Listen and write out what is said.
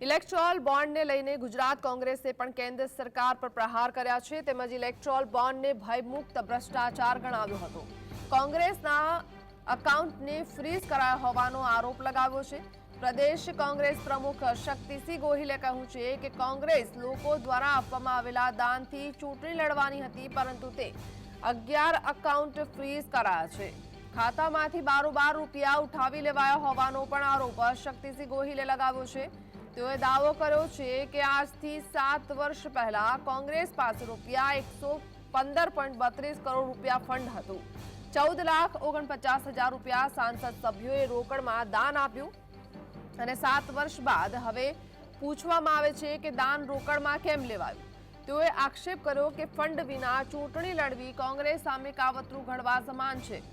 ઇલેક્ટ્રોલ બોન્ડને લઈને ગુજરાત કોંગ્રેસે પણ કેન્દ્ર સરકાર પર પ્રહાર કર્યા છે તેમજ ઇલેક્ટ્રોલ બોન્ડને ભયમુક્ત ભ્રષ્ટાચાર ગણાવ્યો હતો। કોંગ્રેસના એકાઉન્ટને ફ્રીઝ કરાયા હોવાનો આરોપ લગાવ્યો છે। પ્રદેશ કોંગ્રેસ પ્રમુખ શક્તિસિંહ ગોહિલે કહ્યું છે કે કોંગ્રેસ લોકો દ્વારા આપવામાં આવેલા દાનથી ચૂંટણી લડવાની હતી, પરંતુ તે 11 એકાઉન્ટ ફ્રીઝ કરાયા છે। ખાતામાંથી બારોબાર રૂપિયા ઉઠાવી લેવાયા હોવાનો પણ આરોપ શક્તિસિંહ ગોહિલે લગાવ્યો છે। તેઓએ દાવો કર્યો છે કે આજથી 7 વર્ષ પહેલા કોંગ્રેસ પાસે રૂપિયા 115.32 કરોડ રૂપિયા ફંડ હતું। 14,49,000 રૂપિયા સાંસદ સભ્યોએ રોકડમાં દાન આપ્યું અને 7 વર્ષ બાદ હવે પૂછવામાં આવે છે કે દાન રોકડમાં કેમ લેવાયું। તેઓએ આક્ષેપ કર્યો કે ફંડ વિના ચૂંટણી લડવી કોંગ્રેસ સામે કાવતરું ઘડવા સમાન છે।